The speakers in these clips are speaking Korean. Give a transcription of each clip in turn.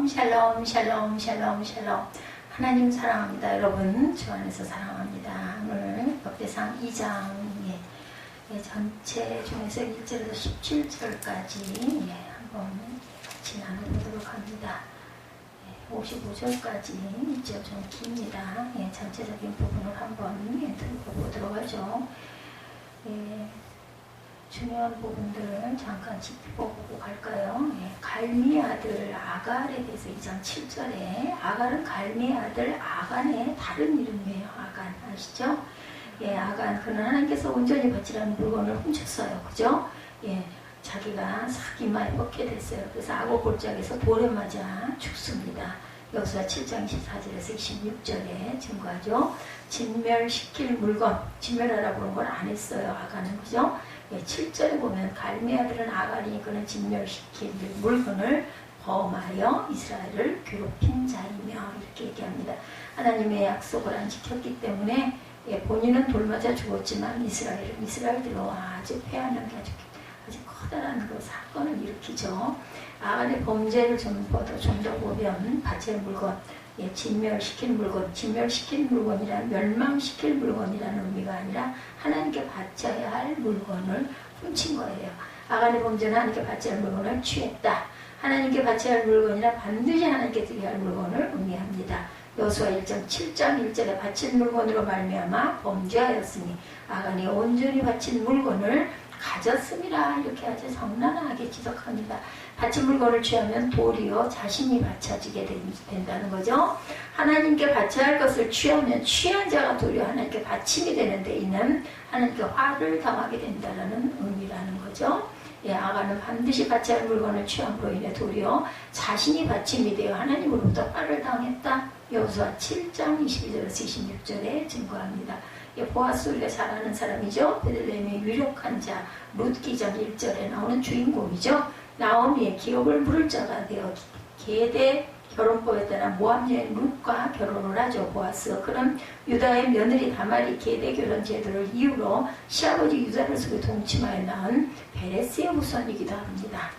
샬롬 샬롬 샬롬 샬롬 샬롬. 하나님 사랑합니다. 여러분 주 안에서 사랑합니다. 오늘 역대상 2장 전체 중에서 1절에서 17절까지 한번 같이 나눠보도록 합니다. 55절까지 이제 좀 깁니다. 전체적인 부분을 한번 들어보도록 하죠. 중요한 부분들을 잠깐 짚어보고 갈까요? 갈미의 아들 아갈에 대해서 2장 7절에 아갈은 갈미의 아들 아간의 다른 이름이에요. 아간 아시죠? 아간 그는 하나님께서 온전히 바치라는 물건을 훔쳤어요. 그죠? 자기가 사기마에 뻗게 됐어요. 그래서 악어 골짜기에서 돌에 맞아 죽습니다. 여호수아 7장 24절에서 26절에 증거하죠. 진멸시킬 물건, 진멸하라고 그런 걸 안 했어요. 아간은. 그죠? 7절에 보면 갈미 아들은 아갈이니 그는 진멸시킬 물건을 범하여 이스라엘을 괴롭힌 자이며 이렇게 얘기합니다. 하나님의 약속을 안 지켰기 때문에 본인은 돌 맞아 죽었지만 이스라엘들로 아주 패하는 게 아주 커다란 그 사건을 일으키죠. 아간의 범죄를 좀 더 보면 바칠 물건, 진멸시킬 물건, 진멸시킬 물건이란 멸망시킬 물건이라는 의미가 아니라 하나님께 바쳐야 할 물건을 훔친 거예요. 아간의 범죄는 하나님께 바쳐야 할 물건을 취했다. 하나님께 바쳐야 할 물건이라 반드시 하나님께 드려야 할 물건을 의미합니다. 여호수아 1장 7장 1절에 바친 물건으로 말미암아 범죄하였으니 아간이 온전히 바친 물건을 가졌음이라 이렇게 아주 적나라하게 지적합니다. 바친 물건을 취하면 도리어 자신이 바쳐지게 된다는 거죠. 하나님께 바쳐야 할 것을 취하면 취한 자가 도리어 하나님께 바침이 되는데 이는 하나님께 화를 당하게 된다는 의미라는 거죠. 아간은 반드시 바쳐야 할 물건을 취함으로 인해 도리어 자신이 바침이 되어 하나님으로부터 화를 당했다. 여호수아 7장 22절에서 26절에 증거합니다. 보아스 우리가 잘 아는 사람이죠. 베들레헴의 유력한 자 룻기장 1절에 나오는 주인공이죠. 나오미의 기업을 물을 자가 되어 게대 결혼법에 따라 모압 여인 룻과 결혼을 하죠. 보아스. 그럼 유다의 며느리 다말이 게대 결혼 제도를 이유로 시아버지 유다를 속에 동침하여 낳은 베레스의 후손이기도 합니다.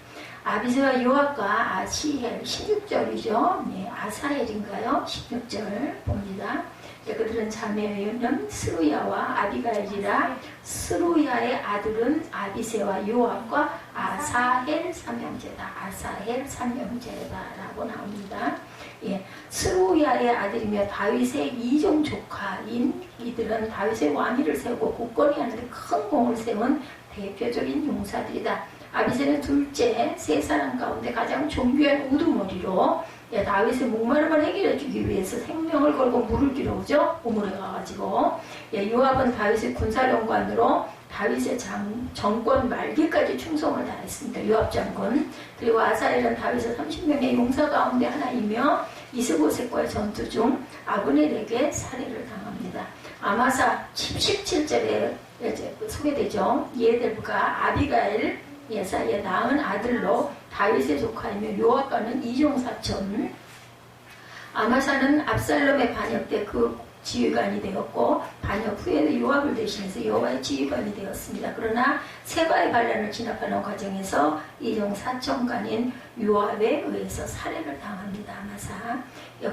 아비새와 요압과 아시헬 16절이죠. 아사헬인가요? 16절 봅니다. 그들은 자매는 스루야와 아비가일이라 스루야의 아들은 아비새와 요압과 아사헬 삼형제다. 아사헬 삼형제다라고 나옵니다. 스루야의 아들이며 다윗의 이종 조카인 이들은 다윗의 왕위를 세우고 굳건히 하는데 큰 공을 세운 대표적인 용사들이다. 아비새는 둘째 세 사람 가운데 가장 존귀한 우두머리로 다윗의 목마름을 해결해주기 위해서 생명을 걸고 물을 길어오죠. 우물에 가가지고. 요압은 다윗의 군사령관으로 다윗의 정권 말기까지 충성을 다했습니다. 요압 장군. 그리고 아사엘은 다윗의 30명의 용사 가운데 하나이며 이스보셋과의 전투 중 아브넬에게 살해를 당합니다. 아마사 17절에 소개되죠. 예델부가 아비가일 예사에 낳은 아들로 다윗의 조카이며 요압과는 이종사촌. 아마사는 압살롬의 반역 때 그 지휘관이 되었고 반역 후에는 요압을 대신해서 여호와의 지휘관이 되었습니다. 그러나 세바의 반란을 진압하는 과정에서 이종사촌간인 요압에 의해서 살해를 당합니다. 아마사.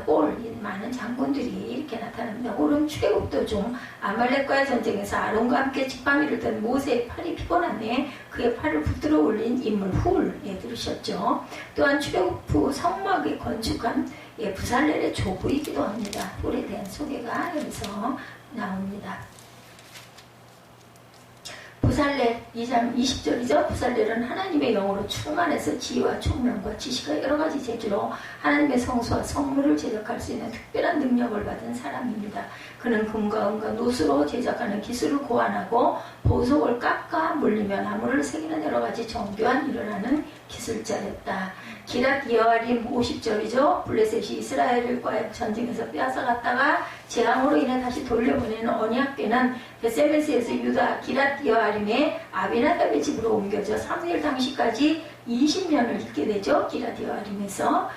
홀, 많은 장군들이 이렇게 나타납니다. 홀은 출애굽도 중 아말렉과의 전쟁에서 아론과 함께 지팡이를 든 모세의 팔이 피곤함에 그의 팔을 붙들어 올린 인물 훌, 들으셨죠? 또한 출애굽 후 성막에 건축한 부살렐의 조부이기도 합니다. 홀에 대한 소개가 여기서 나옵니다. 부살렐 2장 20절이죠. 부살렐은 하나님의 영으로 충만해서 지혜와 총명과 지식과 여러가지 재주로 하나님의 성소와 성물을 제작할 수 있는 특별한 능력을 받은 사람입니다. 그는 금과 은과 노수로 제작하는 기술을 고안하고 보석을 깎아 물리며 나무를 새기는 여러가지 정교한 일을 하는 기술자였다. 기랏 여아림 50절이죠. 블레셋이 이스라엘과의 전쟁에서 빼앗아갔다가 재앙으로 인해 다시 돌려보내는 언약궤는 베세메스에서 유다 기랏 여아림의 아비나답의 집으로 옮겨져 사무엘 당시까지 20년을 있게 되죠. 기랏 여아림에서.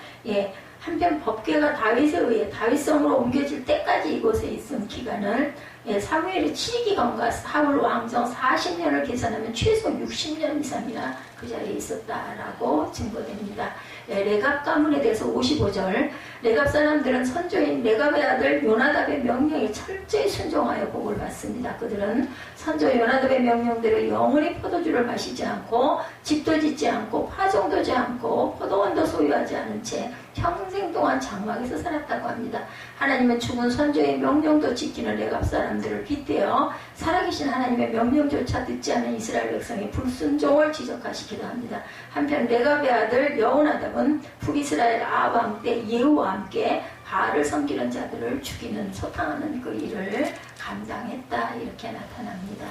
한편 법궤가 다윗에 의해 다윗성으로 옮겨질 때까지 이곳에 있은 기간을 사무엘의 7기간과 사울 왕정 40년을 계산하면 최소 60년 이상이나 그 자리에 있었다라고 증거됩니다. 레갑 가문에 대해서 55절, 레갑 사람들은 선조인 레갑의 아들 요나답의 명령에 철저히 순종하여 복을 받습니다. 그들은 선조 요나답의 명령대로 영원히 포도주를 마시지 않고 집도 짓지 않고 파종도 하지 않고 포도원도 소유하지 않은 채 평생 동안 장막에서 살았다고 합니다. 하나님은 죽은 선조의 명령도 지키는 레갑 사람들을 빗대어 살아계신 하나님의 명령조차 듣지 않은 이스라엘 백성의 불순종을 지적하시기도 합니다. 한편 레갑의 아들 여호나답은 북이스라엘 아합 왕 때 예후와 함께 바알을 섬기는 자들을 죽이는 소탕하는 그 일을 감당했다 이렇게 나타납니다.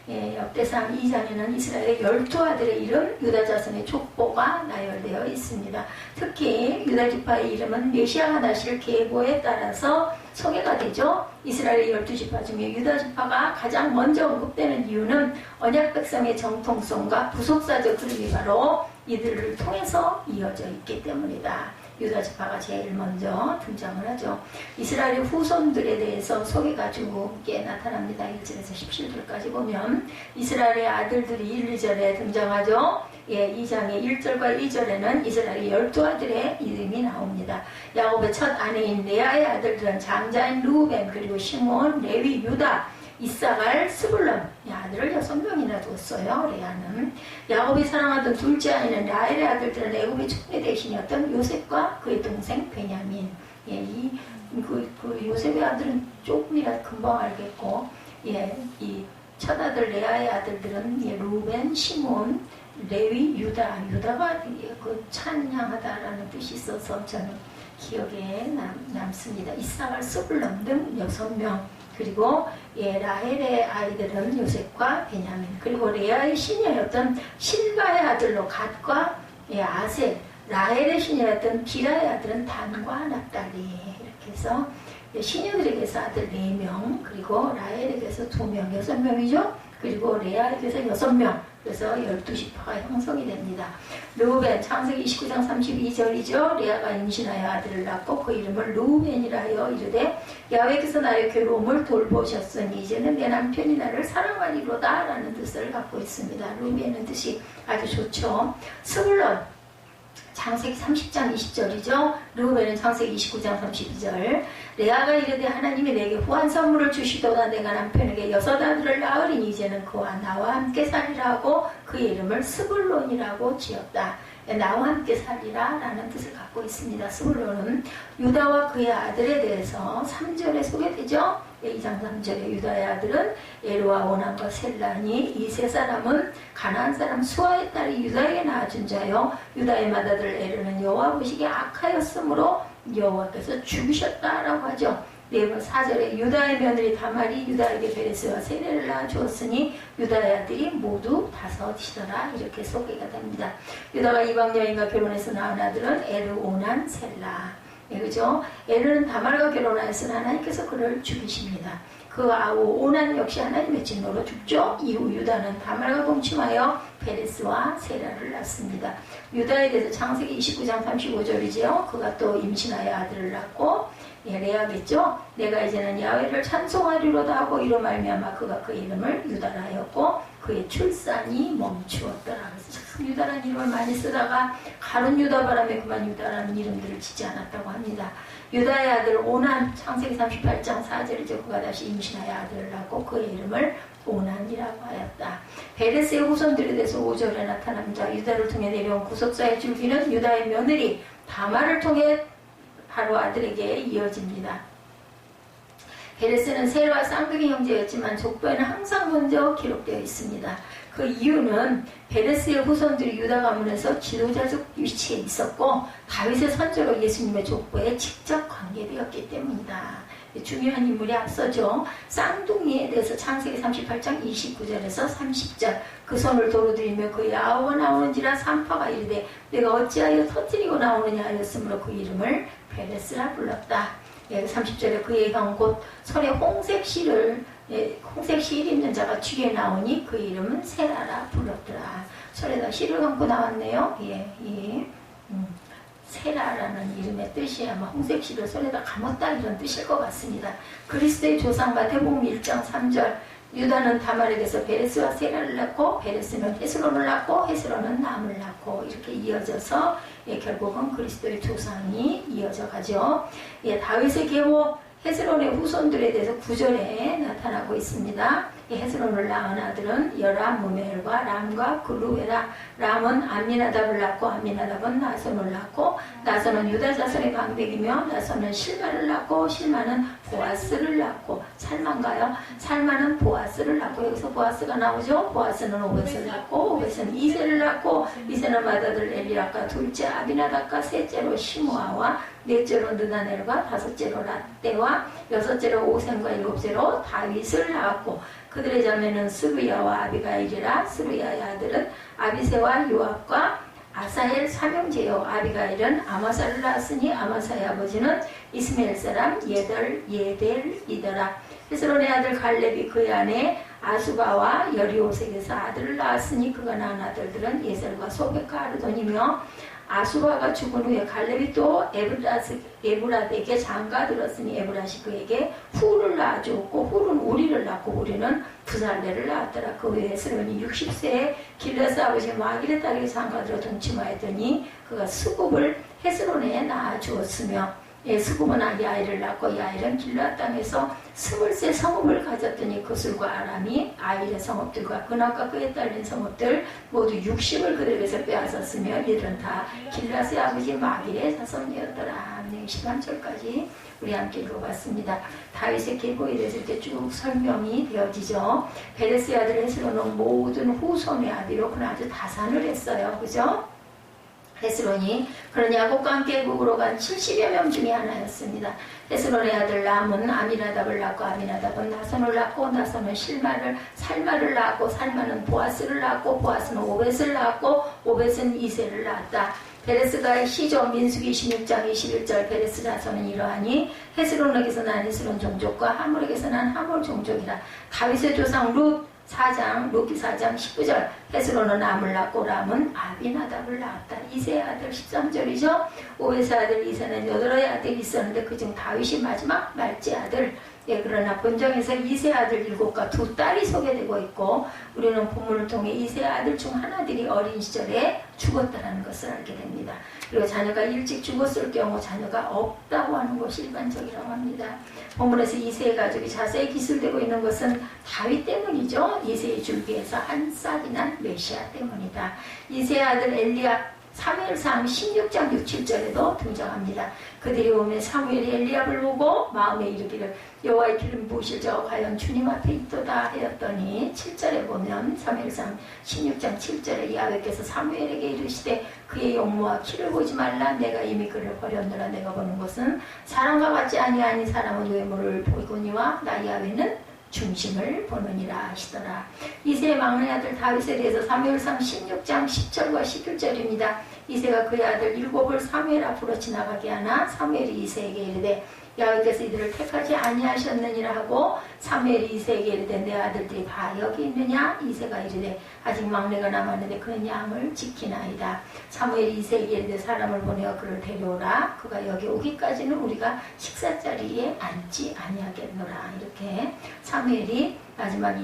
역대상 2장에는 이스라엘의 12아들의 이름, 유다 자손의 족보가 나열되어 있습니다. 특히 유다 지파의 이름은 메시아가 나실 계보에 따라서 소개가 되죠. 이스라엘의 12지파 중에 유다 지파가 가장 먼저 언급되는 이유는 언약 백성의 정통성과 부속사적 흐름이 바로 이들을 통해서 이어져 있기 때문이다. 유다 지파가 제일 먼저 등장을 하죠. 이스라엘의 후손들에 대해서 소개가 쭉게 나타납니다. 1절에서 17절까지 보면 이스라엘의 아들들이 1, 2절에 등장하죠. 2장의 1절과 2절에는 이스라엘의 12아들의 이름이 나옵니다. 야곱의 첫 아내인 레아의 아들들은 장자인 루벤, 그리고 시몬, 레위, 유다, 이사갈, 스불론 아들을 6명이나 두었어요. 레아는 야곱이 사랑하던 둘째 아이는 라헬의 아들들은 애굽의 총리 대신이었던 요셉과 그의 동생 베냐민. 그 요셉의 아들은 조금이라도 금방 알겠고, 이 첫아들 레아의 아들들은 루벤, 시몬, 레위, 유다가 그 찬양하다라는 뜻이 있어서 저는 기억에 남습니다. 이사갈, 스불론 등 6명. 그리고 라헬의 아이들은 요셉과 베냐민, 그리고 레아의 시녀였던 실바의 아들로 갓과 아셀, 라헬의 시녀였던 비라의 아들은 단과 납달리. 이렇게 해서 시녀들에게서 아들 4명, 그리고 라헬에게서 2명, 6명이죠. 그리고 레아에게서 6명, 그래서 12지파가 형성이 됩니다. 르우벤, 창세기 29장 32절이죠. 레아가 임신하여 아들을 낳고 그 이름을 르우벤이라 하여 이르되 야훼께서 나의 괴로움을 돌보셨으니 이제는 내 남편이 나를 사랑하리로다 라는 뜻을 갖고 있습니다. 르우벤은 뜻이 아주 좋죠. 스불론, 창세기 30장 20절이죠. 르우벤은 창세기 29장 32절. 레아가 이르되 하나님이 내게 후한 선물을 주시도다 내가 남편에게 6아들을 낳으리니 이제는 그와 나와 함께 살리라 하고 그의 이름을 스불론이라고 지었다. 나와 함께 살리라 라는 뜻을 갖고 있습니다. 스불론은 유다와 그의 아들에 대해서 3절에 소개되죠. 2장 3절에 유다의 아들은 에르와 오남과 셀라니, 이 세 사람은 가나안 사람 수아의 딸이 유다에게 낳아준 자요 유다의 맏아들 에르는 여호와 보시기에 악하였으므로 여호와께서 죽으셨다라고 하죠. 4절에 유다의 며느리 다말이 유다에게 베레스와 세레를 낳아주었으니 유다의 아들이 모두 5이더라 이렇게 소개가 됩니다. 유다가 이방 여인과 결혼해서 낳은 아들은 에르, 오난, 셀라. 그죠? 에르는 다말과 결혼하였으나 하나님께서 그를 죽이십니다. 그 아우 오난 역시 하나님의 진노로 죽죠. 이후 유다는 다말과 동침하여 베레스와 세라를 낳습니다. 유다에 대해서 창세기 29장 35절이지요. 그가 또 임신하여 아들을 낳고 레아겠죠. 내가 이제는 야훼를 찬송하리로다 하고 이로 말미암아 그가 그 이름을 유다라 하였고 그의 출산이 멈추었더라. 그래서 참 유다라는 이름을 많이 쓰다가 가룟 유다 바람에 그만 유다라는 이름들을 짓지 않았다고 합니다. 유다의 아들 오난, 창세기 38장 4절이죠. 그가 다시 임신하여 아들을 낳고 그의 이름을 오난이라고 하였다. 베레스의 후손들에 대해서 5절에 나타납니다. 유다를 통해 내려온 구속사의 줄기는 유다의 며느리 다말을 통해 바로 아들에게 이어집니다. 베레스는 셀과 쌍둥이 형제였지만 족보에는 항상 먼저 기록되어 있습니다. 그 이유는 베레스의 후손들이 유다 가문에서 지도자적 위치에 있었고 다윗의 선조로 예수님의 족보에 직접 관계되었기 때문이다. 중요한 인물이 앞서죠. 쌍둥이에 대해서 창세기 38장 29절에서 30절 그 손을 도로 들이며 그의 아우가 나오는지라 산파가 이르되 내가 어찌하여 터뜨리고 나오느냐 하였으므로 그 이름을 베레스라 불렀다. 30절에 그의 형 곧 손에 홍색 실을 홍색 실 입는 자가 뒤에 나오니 그 이름은 세라라 불렀더라. 손에다 실을 감고 나왔네요. 세라라는 이름의 뜻이 아마 홍색실을 손에다 감았다 이런 뜻일 것 같습니다. 그리스도의 조상 마태복음 1장 3절 유다는 다말에게서 베레스와 세라를 낳고 베레스는 헤스론을 낳고 헤스론은 남을 낳고 이렇게 이어져서 결국은 그리스도의 조상이 이어져 가죠. 다윗의 계보 헤스론의 후손들에 대해서 9절에 나타나고 있습니다. 헤스론을 낳은 아들은 여람, 무멜과 람과 글루웨라. 람은 암미나답을 낳고 암미나답은 나손을 낳고 나손은 유다 자손의 방백이며 나손은 실마를 낳고 실마는 보아스를 낳고 살만가요? 살마는 보아스를 낳고 여기서 보아스가 나오죠. 보아스는 오벳을 낳고 오벳은 이세를 낳고 이세는 맏아들 엘리압과 둘째 아비나답과 셋째로 시므아와 넷째로 느다넬과 다섯째로 랏대와 여섯째로 오셈과 일곱째로 다윗을 낳았고 그들의 자매는 스루야와 아비가일이라. 스루야의 아들은 아비새와 요압과 아사엘 삼형제요. 아비가일은 아마사를 낳았으니 아마사의 아버지는 이스마엘 사람 예델이더라. 헤스론의 아들 갈렙이 그의 아내 아수바와 여리오색에서 아들을 낳았으니 그가 낳은 아들들은 예셀과 소백과 아르돈이며 아수바가 죽은 후에 갈렙이 또 에브랏에게 장가들었으니 에브랏이 그에게 훌을 낳아주었고 훌은 우리를 낳고 우리는 부살레를 낳았더라. 그 후에 헤스론이 60세에 길르앗 아버지 마길의 딸에게 장가들어 동침하였더니 그가 수굽을 헤스론에 낳아주었으며 수굽은 아이를 낳고 이 아이는 길르앗 땅에서 20세 성읍을 가졌더니 그술과 아람이 아이의 성읍들과 그나과 그에 딸린 성읍들 모두 60을 그들에게서 빼앗았으며 이들은 다 길르앗의 아버지 마길의 자손이었더라. 13절까지 우리 함께 읽어봤습니다. 다윗의 계보에 대해서 이렇게 쭉 설명이 되어지죠. 베레스의 아들 헤스론은 모든 후손의 아비로 그는 아주 다산을 했어요. 그죠? 헤스론이 그런 야곱과 함께 애굽으로 간 70여 명 중에 하나였습니다. 헤스론의 아들 람은 아미나답을 낳고 아미나답은 나손을 낳고 나손은 살마를 낳고 살마는 보아스를 낳고 보아스는 오벳을 낳고 오벳은 이세를 낳았다. 베레스가 시조 민수기 16장 21절 베레스 자손은 이러하니 헤스론에게서 난 헤스론 종족과 하몰에게서 난 하몰 종족이라. 다윗의 조상 루키 4장 19절 헤스론은 람을 낳고 람은 아비나답을 낳았다. 이세의 아들 13절이죠. 오벳의 아들 이세는 8의 아들이 있었는데 그중 다윗이 마지막 말째 아들. 그러나 본정에서 이세의 아들 7과 2 딸이 소개되고 있고 우리는 본문을 통해 이세의 아들 중 하나들이 어린 시절에 죽었다는 것을 알게 됩니다. 그리고 자녀가 일찍 죽었을 경우 자녀가 없다고 하는 것이 일반적이라고 합니다. 본문에서 이세의 가족이 자세히 기술되고 있는 것은 다윗 때문이죠. 이세의 줄기에서 한 싹이 난 메시아 때문이다. 이세의 아들 엘리압 사무엘상 16장 6, 7절에도 등장합니다. 그들이 오면 사무엘이 엘리압을 보고 마음에 이르기를 여호와의 기름 부으실 자가 과연 주님 앞에 있도다 하였더니 7절에 보면 사무엘상 16장 7절에 야훼께서 사무엘에게 이르시되 그의 용모와 키를 보지 말라. 내가 이미 그를 버렸노라. 내가 보는 것은 사람과 같지 아니하니 사람은 외모를 보거니와 나 야훼는 중심을 보느니라 하시더라. 이세의 막내 아들 다윗에 대해서 사무엘상 16장 10절과 11절입니다. 이세가 그의 아들 7을 사무엘 앞으로 지나가게 하나 사무엘이 이세에게 이르되 야훼께서 이들을 택하지 아니하셨느니라 하고 사무엘이 이세에게 이르되 내 아들들이 다 여기 있느냐. 이세가 이르되 아직 막내가 남았는데 그는 양을 지키나이다. 사무엘이 이세에게 이르되 사람을 보내어 그를 데려오라. 그가 여기 오기까지는 우리가 식사자리에 앉지 아니하겠노라. 이렇게 사무엘이 마지막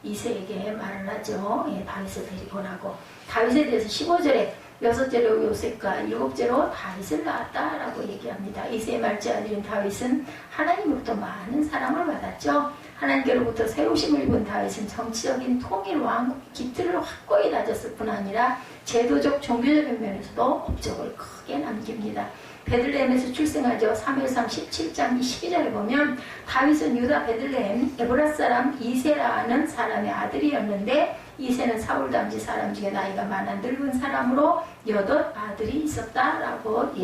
이세에게 말을 하죠. 다윗을 데리고 오라고. 다윗에 대해서 15절에 6째로 요셉과 7째로 다윗을 낳았다라고 얘기합니다. 이세의 말째 아들인 다윗은 하나님으로부터 많은 사랑을 받았죠. 하나님께로부터 세우심을 입은 다윗은 정치적인 통일 왕국 기틀을 확고히 다졌을 뿐 아니라 제도적 종교적인 면에서도 업적을 크게 남깁니다. 베들레헴에서 출생하죠. 사무엘상 17장 12절에 보면 다윗은 유다 베들레헴 에브랏 사람 이세라는 사람의 아들이었는데 이세는 사울 당시 사람 중에 나이가 많아 늙은 사람으로 8 아들이 있었다라고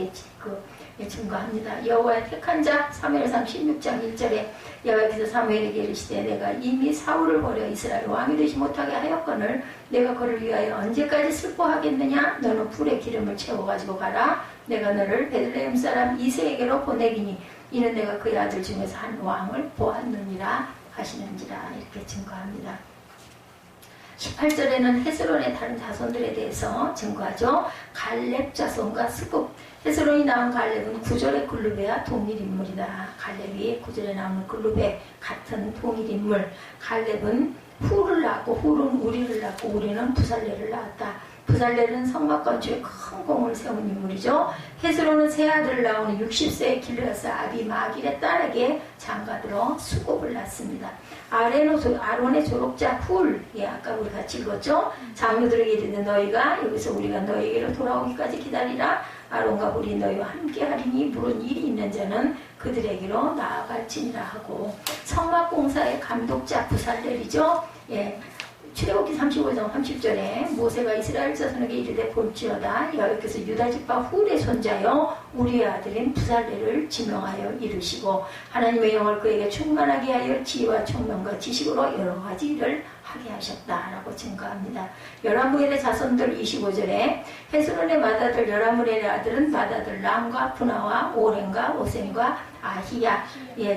증거합니다. 여호와의 택한 자 사무엘상 16장 1절에 여호와께서 사무엘에게 이르시되 내가 이미 사울을 버려 이스라엘 왕이 되지 못하게 하였거늘 내가 그를 위하여 언제까지 슬퍼하겠느냐. 너는 불에 기름을 채워가지고 가라. 내가 너를 베들레헴 사람 이세에게로 보내기니 이는 내가 그의 아들 중에서 한 왕을 보았느니라 하시는지라. 이렇게 증거합니다. 18절에는 헤스론의 다른 자손들에 대해서 증거하죠. 갈렙 자손과 스굽. 헤스론이 낳은 갈렙은 구절의 글루베와 동일 인물이다. 갈렙이 구절에 나오는 글루베 같은 동일 인물. 갈렙은 후를 낳고 후는 우리를 낳고 우리는 부살레를 낳았다. 부살레는 성막 건축에 큰 공을 세운 인물이죠. 헤스론은 세 아들을 낳은 60세의 길르앗 아비마길의 딸에게 장가들어 수곱을 낳습니다. 아론의 조록자 훌, 아까 우리 같이 읽었죠. 장로들에게 이르되 너희가 여기서 우리가 너희에게로 돌아오기까지 기다리라. 아론과 훌이 너희와 함께 하리니 물은 일이 있는 자는 그들에게로 나아갈지니라 하고, 성막 공사의 감독자 부살렐이죠. 출애굽기 35장 30절에 모세가 이스라엘 자손에게 이르되 볼지어다 여호와께서 유다 지파 훌의 손자여 우리의 아들인 부살렐을 지명하여 이르시고 하나님의 영을 그에게 충만하게 하여 지혜와 총명과 지식으로 여러 가지 일을 하게 하셨다라고 증거합니다. 여라무엘의 자손들 25절에 헤스론의 맏아들 여라무엘의 아들은 맏아들 람과 분하와 오렌과 오셈과 아히야.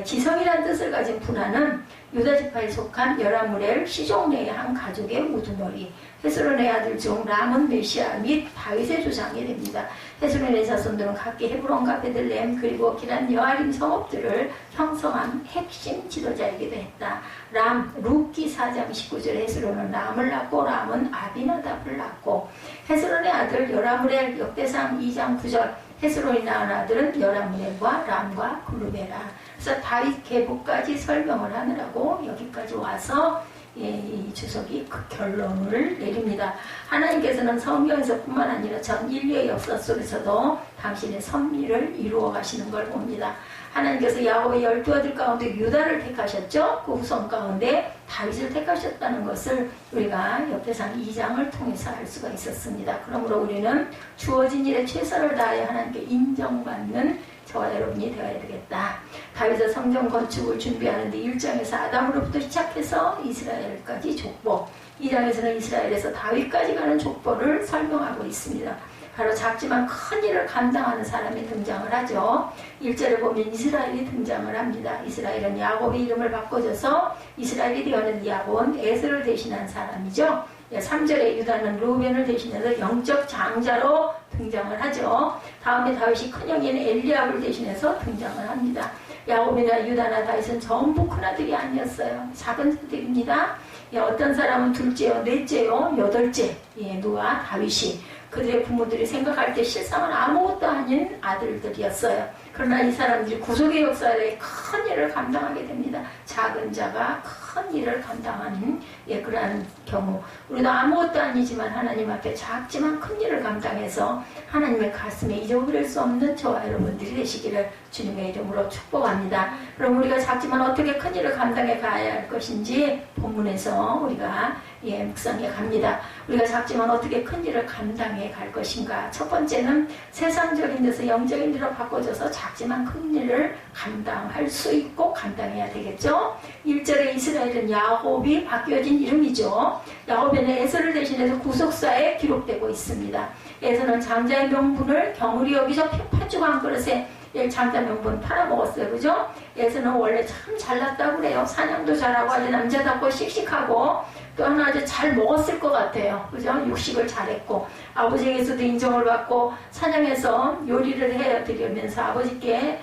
지성이라는 뜻을 가진 분하는 유다 지파에 속한 여라무엘 시종내의 한 가족의 우두머리. 헤스론의 아들 중 람은 메시아 및 다윗의 조상이 됩니다. 헤스론의 자손들은 각기 헤브론과 베들레헴 그리고 기란 여아림 성읍들을 형성한 핵심 지도자이기도 했다. 람, 룻기 4장 19절에 헤스론은 람을 낳고 람은 아비나답을 낳고, 헤스론의 아들 여라무엘 역대상 2장 9절 헤스론이 낳은 아들은 여라무엘과 람과 글루베라. 그래서 다윗 계보까지 설명을 하느라고 여기까지 와서 이 주석이 그 결론을 내립니다. 하나님께서는 성경에서뿐만 아니라 전 인류의 역사 속에서도 당신의 섭리를 이루어 가시는 걸 봅니다. 하나님께서 야곱의 12아들 가운데 유다를 택하셨죠. 그 후손 가운데 다윗을 택하셨다는 것을 우리가 역대상 2장을 통해서 알 수가 있었습니다. 그러므로 우리는 주어진 일에 최선을 다하여 하나님께 인정받는 저와 여러분이 되어야 되겠다. 다윗의 성전 건축을 준비하는데 1장에서 아담으로부터 시작해서 이스라엘까지 족보, 2장에서는 이스라엘에서 다윗까지 가는 족보를 설명하고 있습니다. 바로 작지만 큰 일을 감당하는 사람이 등장을 하죠. 1절에 보면 이스라엘이 등장을 합니다. 이스라엘은 야곱의 이름을 바꿔줘서 이스라엘이 되었는데 야곱은 에서를 대신한 사람이죠. 3절에 유다는 루벤을 대신해서 영적 장자로 등장을 하죠. 다음에 다윗이 큰형인 엘리압을 대신해서 등장을 합니다. 야곱이나 유다나 다윗은 전부 큰아들이 아니었어요. 작은 아들입니다. 어떤 사람은 둘째요, 넷째요, 여덟째, 누아, 다윗이 그들의 부모들이 생각할 때 실상은 아무것도 아닌 아들들이었어요. 그러나 이 사람들이 구속의 역사에 큰 일을 감당하게 됩니다. 작은 자가 큰 일을 감당하는 그러한 경우, 우리도 아무것도 아니지만 하나님 앞에 작지만 큰 일을 감당해서 하나님의 가슴에 잊어버릴 수 없는 저와 여러분들이 되시기를 주님의 이름으로 축복합니다. 그럼 우리가 작지만 어떻게 큰 일을 감당해 가야 할 것인지 본문에서 우리가 묵상해 갑니다. 우리가 작지만 어떻게 큰 일을 감당해 갈 것인가. 첫 번째는 세상적인 데서 영적인 일로 바꿔줘서 작지만 큰 일을 감당할 수 있고 감당해야 되겠죠. 1절에 이스라엘은 야곱이 바뀌어진 이름이죠. 야곱에는 에서를 대신해서 구속사에 기록되고 있습니다. 에서는 장자의 명분을 경울이 여기서 팥죽 한 그릇에 장자 명분 팔아먹었어요. 그죠? 에서는 원래 참 잘났다고 그래요. 사냥도 잘하고 아주 남자답고 씩씩하고 또 하나 아주 잘 먹었을 것 같아요. 그죠? 육식을 잘했고 아버지에게서도 인정을 받고 사냥해서 요리를 해드리면서 아버지께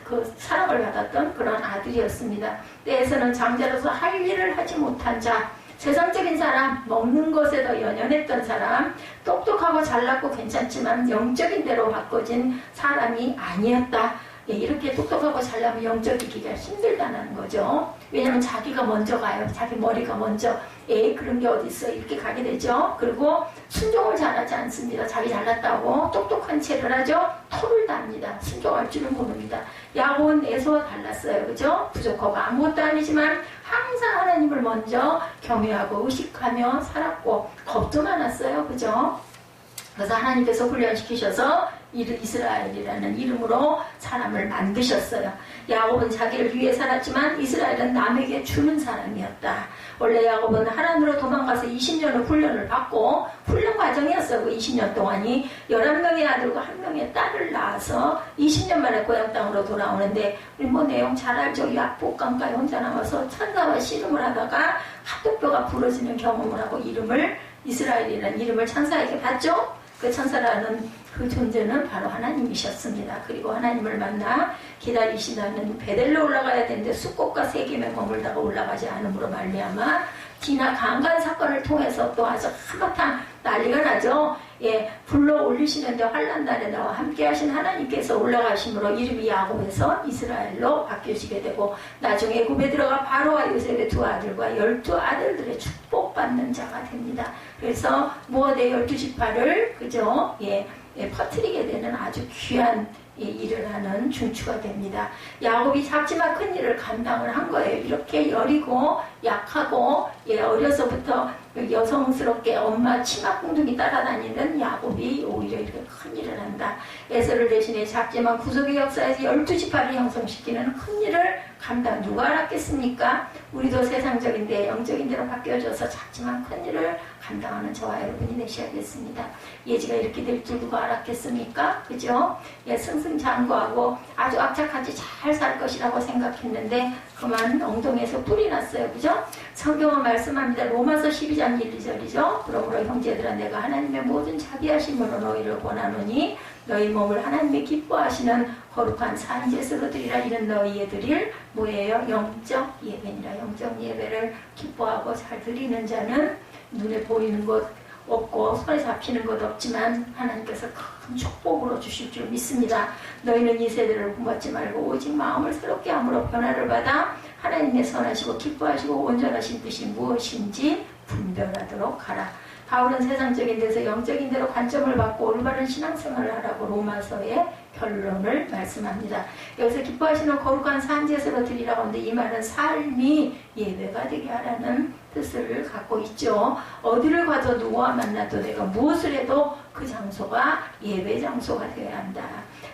그 사랑을 받았던 그런 아들이었습니다. 때에서는 장자로서 할 일을 하지 못한 자, 세상적인 사람, 먹는 것에 더 연연했던 사람, 똑똑하고 잘났고 괜찮지만 영적인 대로 바꿔진 사람이 아니었다. 이렇게 똑똑하고 잘나면 영적이기가 힘들다는 거죠. 왜냐하면 자기가 먼저 가요. 자기 머리가 먼저 그런 게 어디 있어 이렇게 가게 되죠. 그리고 순종을 잘하지 않습니다. 자기 잘났다고 똑똑한 체를 하죠. 토를 답니다. 순종할 줄은 모릅니다. 야곱은 에서와 달랐어요. 그죠? 부족하고 아무것도 아니지만 항상 하나님을 먼저 경외하고 의식하며 살았고 겁도 많았어요. 그죠? 그래서 하나님께서 훈련시키셔서 이스라엘이라는 이름으로 사람을 만드셨어요. 야곱은 자기를 위해 살았지만 이스라엘은 남에게 주는 사람이었다. 원래 야곱은 하란으로 도망가서 20년을 훈련을 받고 훈련 과정이었어요. 그 20년 동안이 11명의 아들과 1명의 딸을 낳아서 20년 만에 고향 땅으로 돌아오는데 우리 뭐 내용 잘 알죠. 약복강가에 혼자 남아서 천사와 씨름을 하다가 하도뼈가 부러지는 경험을 하고 이스라엘이라는 이름을 천사에게 받죠. 그 천사라는 그 존재는 바로 하나님이셨습니다. 그리고 하나님을 만나 기다리시다는 베델로 올라가야 되는데 숫꽃과 세겜에 머물다가 올라가지 않음으로 말미암아 디나 강간 사건을 통해서 또 아주 한바탕 난리가 나죠. 예, 불러 올리시는데 환난 날에 나와 함께 하신 하나님께서 올라가심으로 이름이 야곱에서 이스라엘로 바뀌어지게 되고 나중에 굽에 들어가 바로와 요셉의 2아들과 12아들들의 축복받는 자가 됩니다. 그래서 모아대 12지파를 그죠? 퍼뜨리게 되는 아주 귀한 일을 하는 중추가 됩니다. 야곱이 작지만 큰 일을 감당을 한 거예요. 이렇게 여리고 약하고 어려서부터 여성스럽게 엄마 치마궁둥이 따라다니는 야곱이 오히려 이렇게 큰 일을 한다. 에서를 대신해 작지만 구속의 역사에서 12지파를 형성시키는 큰 일을 감당. 누가 알았겠습니까? 우리도 세상적인데 영적인 대로 바뀌어져서 작지만 큰 일을 감당하는 저와 여러분이 되셔야겠습니다. 예지가 이렇게 될 줄 누가 알았겠습니까? 그죠? 승승장구하고 아주 악착같이 잘 살 것이라고 생각했는데 그만 엉덩이에서 뿔이 났어요. 그죠? 성경은 말씀합니다. 로마서 12장 1, 2절이죠. 그러므로 형제들아 내가 하나님의 모든 자비 하심으로 너희를 권하노니 너희 몸을 하나님의 기뻐하시는 거룩한 산제사로 드리라. 이는 너희에 드릴 뭐예요? 영적 예배니라. 영적 예배를 기뻐하고 잘 드리는 자는 눈에 보이는 것 없고 손에 잡히는 것 없지만 하나님께서 큰 축복으로 주실 줄 믿습니다. 너희는 이 세대를 본받지 말고 오직 마음을 새롭게 함으로 변화를 받아 하나님의 선하시고 기뻐하시고 온전하신 뜻이 무엇인지 분별하도록 하라. 바울은 세상적인 데서 영적인 데로 관점을 받고 올바른 신앙생활을 하라고 로마서의 결론을 말씀합니다. 여기서 기뻐하시는 거룩한 산제사로 드리라고 하는데 이 말은 삶이 예배가 되게 하라는 뜻을 갖고 있죠. 어디를 가도 누구와 만나도 내가 무엇을 해도 그 장소가 예배 장소가 되어야 한다.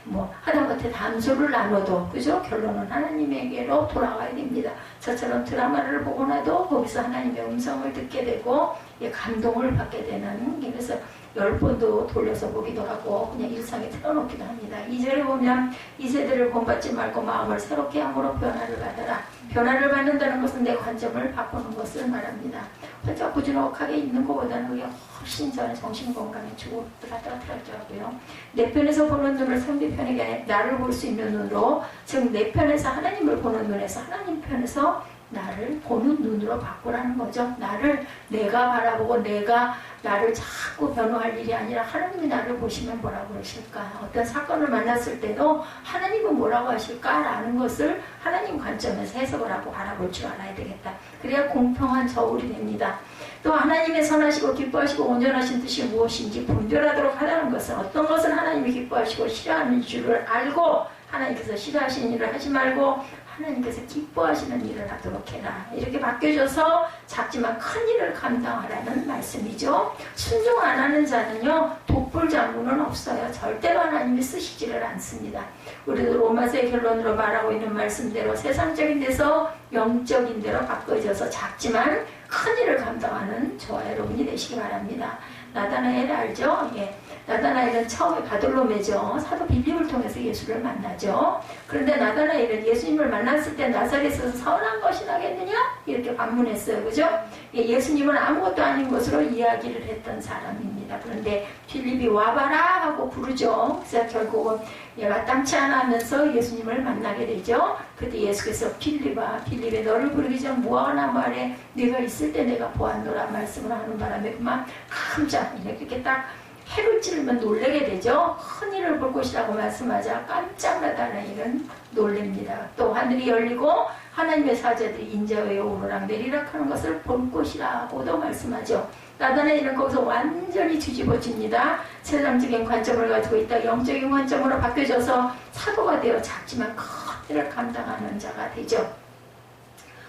뭐 하다못해 담소를 나눠도 그죠? 결론은 하나님에게로 돌아가야 됩니다. 저처럼 드라마를 보고 나도 거기서 하나님의 음성을 듣게 되고 감동을 받게 되는, 그래서 10번도 돌려서 보기도 하고 그냥 일상에 틀어놓기도 합니다. 2절에 보면 이 세대를 본받지 말고 마음을 새롭게 함으로 변화를 받아라. 변화를 받는다는 것은 내 관점을 바꾸는 것을 말합니다. 혼자 부지런하게 있는 것보다는 그게 훨씬 전에 정신건강에 주고가 떨어뜨렸더라고요. 내 편에서 보는 눈을 상대편에게 나를 볼 수 있는 눈으로, 즉 내 편에서 하나님을 보는 눈에서 하나님 편에서 나를 보는 눈으로 바꾸라는 거죠. 나를 내가 바라보고 내가 나를 자꾸 변호할 일이 아니라 하나님이 나를 보시면 뭐라고 그러실까? 어떤 사건을 만났을 때도 하나님은 뭐라고 하실까라는 것을 하나님 관점에서 해석을 하고 바라볼 줄 알아야 되겠다. 그래야 공평한 저울이 됩니다. 또 하나님의 선하시고 기뻐하시고 온전하신 뜻이 무엇인지 분별하도록 하라는 것은 어떤 것을 하나님이 기뻐하시고 싫어하는 줄을 알고 하나님께서 싫어하시는 일을 하지 말고 하나님께서 기뻐하시는 일을 하도록 해라. 이렇게 바뀌어져서 작지만 큰 일을 감당하라는 말씀이죠. 순종 안 하는 자는요, 독불 장군은 없어요. 절대로 하나님이 쓰시지를 않습니다. 우리도 로마서의 결론으로 말하고 있는 말씀대로 세상적인 데서 영적인 데로 바꿔져서 작지만 큰 일을 감당하는 저와 여러분이 되시기 바랍니다. 나다나엘 알죠? 예. 나다나엘은 처음에 바돌로메죠. 사도 빌립을 통해서 예수를 만나죠. 그런데 나다나엘은 예수님을 만났을 때 나사렛에서 선한 것이 나겠느냐? 이렇게 반문했어요. 그죠? 예수님은 아무것도 아닌 것으로 이야기를 했던 사람입니다. 그런데 빌립이 와봐라 하고 부르죠. 그래서 결국은 마땅치 않아 하면서 예수님을 만나게 되죠. 그때 예수께서 빌립에 너를 부르기 전 무화과나무 아래 네가 있을 때 내가 보았노라 말씀을 하는 바람에 그만 깜짝 이렇게 딱 해를 찌르면 놀라게 되죠. 큰 일을 볼 것이라고 말씀하자 깜짝 나다나엘은 놀랍니다. 또 하늘이 열리고 하나님의 사자들이 인자의 오르락 내리락 하는 것을 볼 것이라고도 말씀하죠. 나다나엘은 거기서 완전히 뒤집어집니다. 세상적인 관점을 가지고 있다 영적인 관점으로 바뀌어져서 사도가 되어 작지만 큰 일을 감당하는 자가 되죠.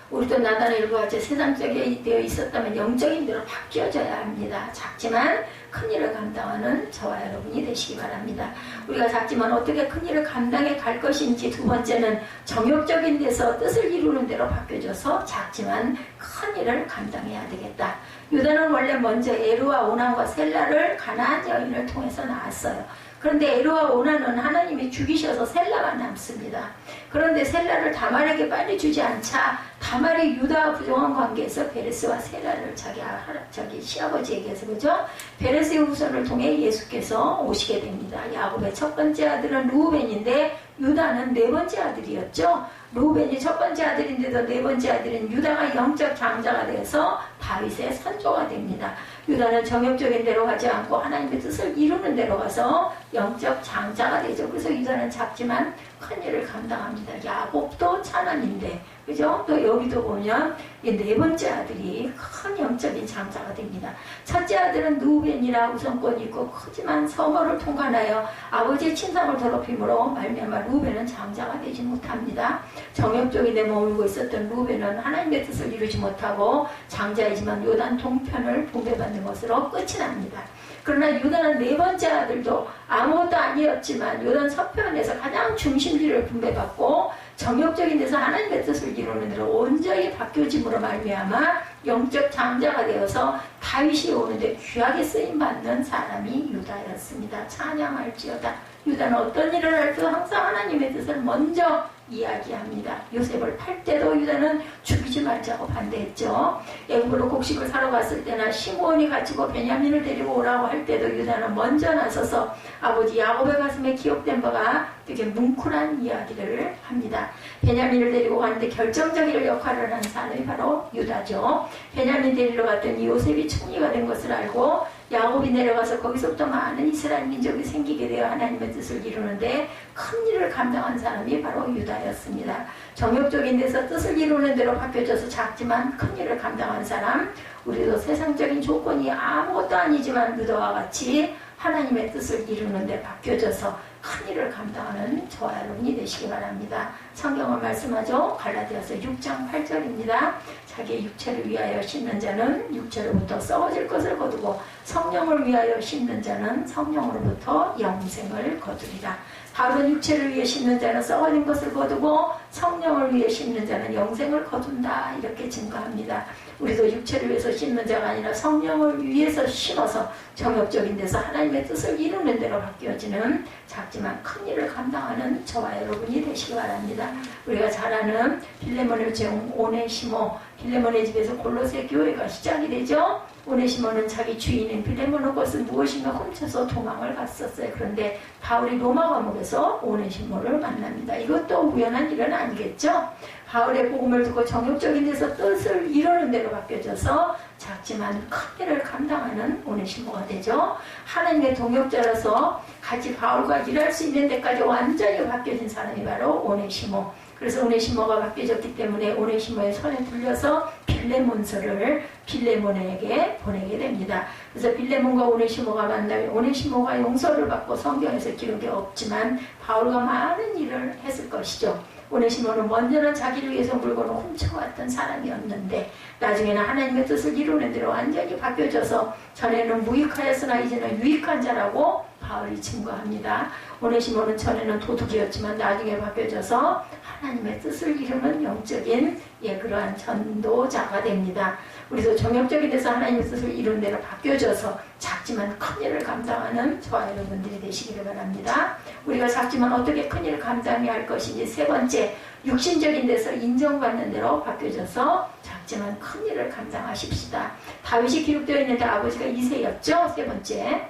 우리도 나단의 일과 같이 세상적이 되어 있었다면 영적인 대로 바뀌어져야 합니다. 작지만 큰일을 감당하는 저와 여러분이 되시기 바랍니다. 우리가 작지만 어떻게 큰일을 감당해 갈 것인지, 두 번째는 정욕적인 데서 뜻을 이루는 대로 바뀌어져서 작지만 큰일을 감당해야 되겠다. 유다는 원래 먼저 에르와 오난과 셀라를 가나안 여인을 통해서 낳았어요. 그런데 에르와 오난은 하나님이 죽이셔서 셀라가 남습니다. 그런데 셀라를 다말에게 빨리 주지 않자 다말이 유다와 부정한 관계에서 베레스와 셀라를 자기 시아버지에게서, 그죠? 베레스의 후손을 통해 예수께서 오시게 됩니다. 야곱의 첫 번째 아들은 루벤인데 유다는 네 번째 아들이었죠. 루벤이 첫 번째 아들인데도 네 번째 아들인 유다가 영적 장자가 되어서 다윗의 선조가 됩니다. 유다는 정욕적인 대로 가지 않고 하나님의 뜻을 이루는 대로 가서 영적 장자가 되죠. 그래서 유다는 작지만 큰 일을 감당합니다. 야곱도 차남인데, 그죠? 또 여기도 보면 이 네 번째 아들이 큰 영적인 장자가 됩니다. 첫째 아들은 누벤이라 우선권이 있고 크지만 서머를 통과하여 아버지의 친상을 더럽힘으로 말미암아 루벤은 장자가 되지 못합니다. 정욕적인 데 머물고 있었던 루벤은 하나님의 뜻을 이루지 못하고 장자이지만 요단 동편을 분배받는 것으로 끝이 납니다. 그러나 유다는 네 번째 아들도 아무것도 아니었지만 요단 서편에서 가장 중심지를 분배받고 정욕적인 데서 하나님의 뜻을 이루는 대로 온전히 바뀌어짐으로 말미암아 영적 장자가 되어서 다윗이 오는데 귀하게 쓰임받는 사람이 유다였습니다. 찬양할지어다. 유다는 어떤 일을 할 때도 항상 하나님의 뜻을 먼저 이야기합니다. 요셉을 팔 때도 유다는 죽이지 말자고 반대했죠. 애굽으로 곡식을 사러 갔을 때나 시므온이 갇히고 베냐민을 데리고 오라고 할 때도 유다는 먼저 나서서 아버지 야곱의 가슴에 기억된 바가 되게 뭉클한 이야기를 합니다. 베냐민을 데리고 가는데 결정적인 역할을 한 사람이 바로 유다죠. 베냐민 데리러 갔더니 요셉이 총리가 된 것을 알고 야곱이 내려가서 거기서부터 많은 이스라엘 민족이 생기게 되어 하나님의 뜻을 이루는데 큰 일을 감당한 사람이 바로 유다였습니다. 정욕적인 데서 뜻을 이루는 대로 바뀌어져서 작지만 큰 일을 감당한 사람, 우리도 세상적인 조건이 아무것도 아니지만 유다와 같이 하나님의 뜻을 이루는 데 바뀌어져서 큰 일을 감당하는 저와 여러분이 되시기 바랍니다. 성경은 말씀하죠. 갈라디아서 6장 8절입니다. 자기의 육체를 위하여 심는 자는 육체로부터 썩어질 것을 거두고 성령을 위하여 심는 자는 성령으로부터 영생을 거두리라. 바울은 육체를 위해 심는 자는 썩어진 것을 거두고 성령을 위해 심는 자는 영생을 거둔다, 이렇게 증거합니다. 우리도 육체를 위해서 심는 자가 아니라 성령을 위해서 심어서 정욕적인 데서 하나님의 뜻을 이루는 대로 바뀌어지는 작지만 큰 일을 감당하는 저와 여러분이 되시기 바랍니다. 우리가 잘 아는 빌레몬을 재운 오네시모, 빌레몬의 집에서 골로새 교회가 시작이 되죠. 오네시모는 자기 주인인 빌레몬의 것은 무엇인가 훔쳐서 도망을 갔었어요. 그런데 바울이 로마 감옥에서 오네시모를 만납니다. 이것도 우연한 일은 아니겠죠. 바울의 복음을 듣고 정욕적인 데서 뜻을 이루는 대로 바뀌어져서 작지만 큰 일을 감당하는 오네시모가 되죠. 하나님의 동역자라서 같이 바울과 일할 수 있는 데까지 완전히 바뀌어진 사람이 바로 오네시모. 그래서 오네시모가 바뀌어졌기 때문에 오네시모의 손에 들려서 빌레몬서를 빌레몬에게 보내게 됩니다. 그래서 빌레몬과 오네시모가 만나면 오네시모가 용서를 받고 성경에서 기록이 없지만 바울과 많은 일을 했을 것이죠. 오네시모는 먼저는 자기를 위해서 물건을 훔쳐왔던 사람이었는데 나중에는 하나님의 뜻을 이루는 대로 완전히 바뀌어져서 전에는 무익하였으나 이제는 유익한 자라고 바울이 증거합니다. 오네시모는 전에는 도둑이었지만 나중에 바뀌어져서 하나님의 뜻을 이루는 영적인 그러한 전도자가 됩니다. 우리도 정욕적인 데서 하나님의 뜻을 이루는 대로 바뀌어져서 작지만 큰 일을 감당하는 저와 여러분들이 되시기를 바랍니다. 우리가 작지만 어떻게 큰 일을 감당해야 할 것인지, 세 번째, 육신적인 데서 인정받는 대로 바뀌어져서 작지만 큰 일을 감당하십시다. 다윗이 기록되어 있는데 아버지가 이새였죠. 세 번째,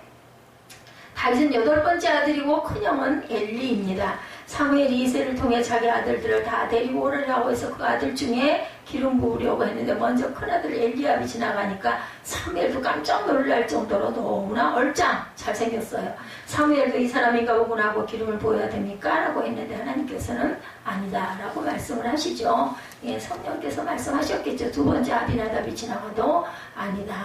다윗은 8번째 아들이고 큰형은 엘리입니다. 사무엘이 이새를 통해 자기 아들들을 다 데리고 오라고 해서 그 아들 중에 기름 부으려고 했는데 먼저 큰아들 엘리압이 지나가니까 사무엘도 깜짝 놀랄 정도로 너무나 얼짱 잘생겼어요. 사무엘도 이 사람인가 보구나 하고 기름을 부어야 됩니까? 라고 했는데 하나님께서는 아니다 라고 말씀을 하시죠. 성령께서 말씀하셨겠죠. 두 번째 아비나답이 지나가도 아니다.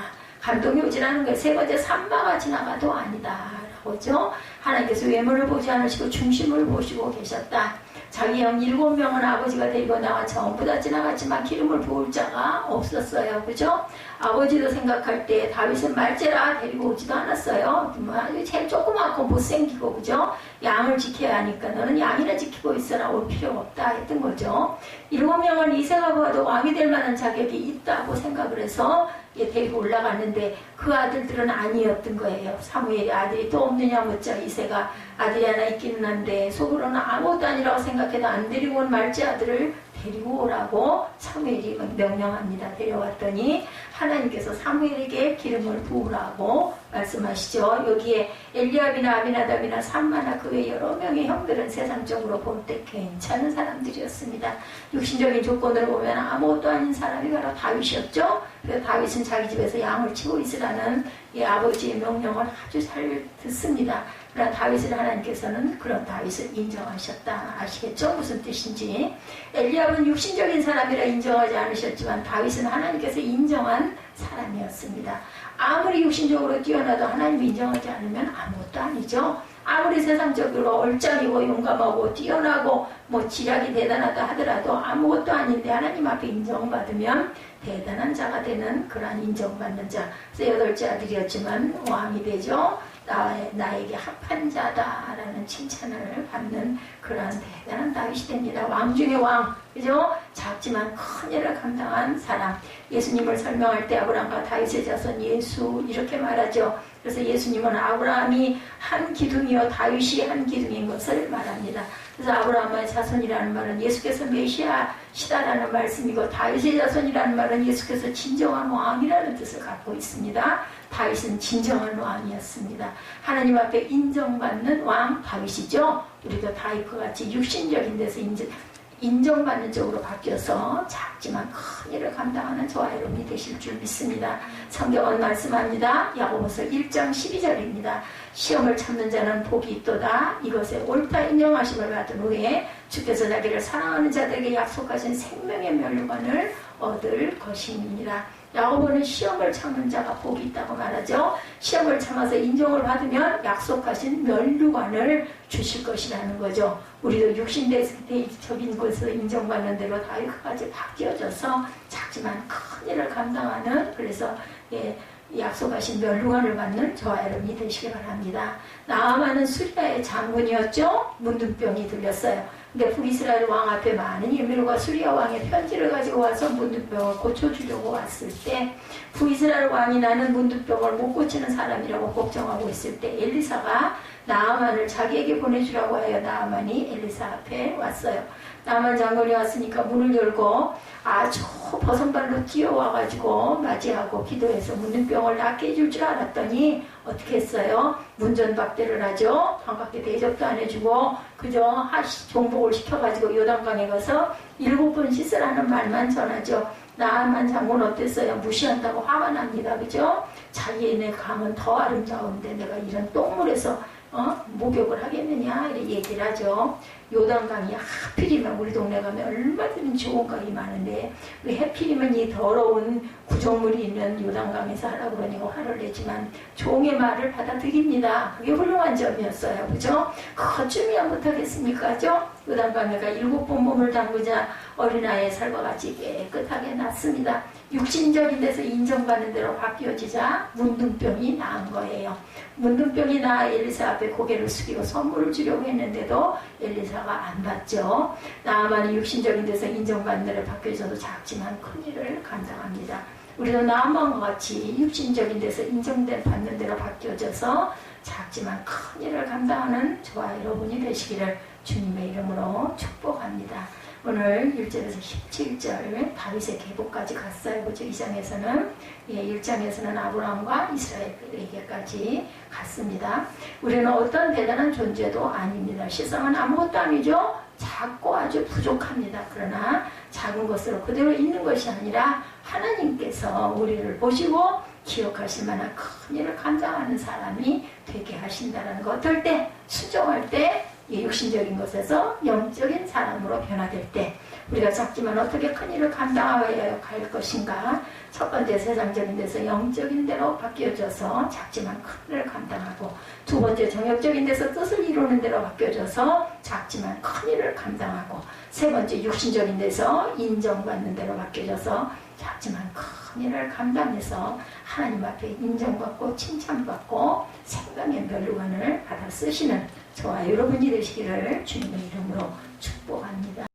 감동이 오지라는 거예요. 세 번째 삼마가 지나가도 아니다 라고죠. 하나님께서 외모를 보지 않으시고 중심을 보시고 계셨다. 자기 형 7명은 아버지가 데리고 나와 전부 다 지나갔지만 기름을 부을 자가 없었어요. 그죠? 아버지도 생각할 때 다윗은 말제라 데리고 오지도 않았어요. 제일 조그맣고 못생기고, 그죠? 양을 지켜야 하니까 너는 양이나 지키고 있어라, 올 필요가 없다 했던 거죠. 7명은 이새가 보아도 왕이 될 만한 자격이 있다고 생각을 해서 데리고 올라갔는데 그 아들들은 아니었던 거예요. 사무엘이 아들이 또 없느냐 묻자 이새가 아들이 하나 있기는 한데 속으로는 아무것도 아니라고 생각해도 안 데리고 온 말제 아들을 데리고 오라고 사무엘이 명령합니다. 데려왔더니 하나님께서 사무엘에게 기름을 부으라고 말씀하시죠. 여기에 엘리압이나 아비나답이나 삼마나 그 외 여러 명의 형들은 세상적으로 볼 때 괜찮은 사람들이었습니다. 육신적인 조건으로 보면 아무것도 아닌 사람이 바로 다윗이었죠. 그래서 다윗은 자기 집에서 양을 치고 있으라는 아버지의 명령을 아주 잘 듣습니다. 그러나 다윗을 하나님께서는 그런 다윗을 인정하셨다. 아시겠죠? 무슨 뜻인지. 엘리압은 육신적인 사람이라 인정하지 않으셨지만 다윗은 하나님께서 인정한 사람이었습니다. 아무리 육신적으로 뛰어나도 하나님이 인정하지 않으면 아무것도 아니죠. 아무리 세상적으로 얼짱이고 용감하고 뛰어나고 지략이 대단하다 하더라도 아무것도 아닌데 하나님 앞에 인정받으면 대단한 자가 되는 그러한 인정받는 자. 그래서 8째 아들이었지만 왕이 되죠. 나에게 합한 자다라는 칭찬을 받는 그런 대단한 다윗이 됩니다. 왕 중의 왕, 그죠? 작지만 큰 일을 감당한 사람. 예수님을 설명할 때 아브라함과 다윗의 자손 예수 이렇게 말하죠. 그래서 예수님은 아브라함이 한 기둥이요 다윗이 한 기둥인 것을 말합니다. 그래서 아브라함의 자손이라는 말은 예수께서 메시아시다라는 말씀이고 다윗의 자손이라는 말은 예수께서 진정한 왕이라는 뜻을 갖고 있습니다. 다윗은 진정한 왕이었습니다. 하나님 앞에 인정받는 왕 다윗이죠. 우리도 다윗과 같이 육신적인 데서 인정받는 쪽으로 바뀌어서 작지만 큰 일을 감당하는 저와 여러분이 되실 줄 믿습니다. 성경은 말씀합니다. 야고보서 1장 12절입니다. 시험을 참는 자는 복이 있도다. 이것에 옳다 인정하심을 받은 후에 주께서 자기를 사랑하는 자들에게 약속하신 생명의 면류관을 얻을 것입니다. 야고보는 시험을 참는 자가 복이 있다고 말하죠. 시험을 참아서 인정을 받으면 약속하신 면류관을 주실 것이라는 거죠. 우리도 육신대적인 것을 인정받는 대로 다윗까지 바뀌어져서 작지만 큰 일을 감당하는, 그래서 약속하신 면류관을 받는 저와 여러분이 되시기 바랍니다. 나아만은 수리아의 장군이었죠. 문둥병이 들렸어요. 근데 북이스라엘 왕 앞에 많은 예밀과 수리아 왕의 편지를 가지고 와서 문둥병을 고쳐주려고 왔을 때 북이스라엘 왕이 나는 문둥병을 못 고치는 사람이라고 걱정하고 있을 때 엘리사가 나아만을 자기에게 보내주라고 하여 나아만이 엘리사 앞에 왔어요. 나아만 장군이 왔으니까 문을 열고 아주 버선발로 뛰어와가지고 맞이하고 기도해서 문둥병을 낫게 해줄 줄 알았더니 어떻게 했어요? 문전박대를 하죠. 반갑게 대접도 안 해주고 그저 종복을 시켜가지고 요단강에 가서 7번 씻으라는 말만 전하죠. 나아만 장군 어땠어요? 무시한다고 화가 납니다. 그죠? 자기네 강은 더 아름다운데 내가 이런 똥물에서 목욕을 하겠느냐 이렇게 얘기를 하죠. 요단강이 하필이면 우리 동네 가면 얼마든지 좋은 강이 많은데 왜 하필이면 이 더러운 구정물이 있는 요단강에서 하라고 그러니까 화를 내지만 종의 말을 받아들입니다. 그게 훌륭한 점이었어요. 그죠? 그것쯤이야 못하겠습니까? 죠? 요단강에가 7번 몸을 담그자 어린아이의 살과 같이 깨끗하게 났습니다. 육신적인 데서 인정받는 대로 바뀌어지자 문둥병이 나은 거예요. 문둥병이 나 엘리사 앞에 고개를 숙이고 선물을 주려고 했는데도 엘리사가 안 받죠. 나아만이 육신적인 데서 인정받는 대로 바뀌어져도 작지만 큰 일을 감당합니다. 우리도 나아만과 같이 육신적인 데서 인정받는 대로 바뀌어져서 작지만 큰 일을 감당하는 저와 여러분이 되시기를 주님의 이름으로 축복합니다. 오늘 1절에서 17절 다윗의 계보까지 갔어요. 그죠? 2장에서는 1장에서는 아브라함과 이스라엘에게까지 갔습니다. 우리는 어떤 대단한 존재도 아닙니다. 실상은 아무것도 아니죠. 작고 아주 부족합니다. 그러나 작은 것으로 그대로 있는 것이 아니라 하나님께서 우리를 보시고 기억하실 만한 큰 일을 감당하는 사람이 되게 하신다는 것. 어떨 때 순종할 때 이 육신적인 것에서 영적인 사람으로 변화될 때 우리가 작지만 어떻게 큰 일을 감당하여 갈 것인가. 첫 번째 세상적인 데서 영적인 데로 바뀌어져서 작지만 큰 일을 감당하고, 두 번째 정욕적인 데서 뜻을 이루는 데로 바뀌어져서 작지만 큰 일을 감당하고, 세 번째 육신적인 데서 인정받는 데로 바뀌어져서 작지만 큰 일을 감당해서 하나님 앞에 인정받고 칭찬받고 생명의 멸류관을 받아 쓰시는 저와 여러분이 되시기를 주님의 이름으로 축복합니다.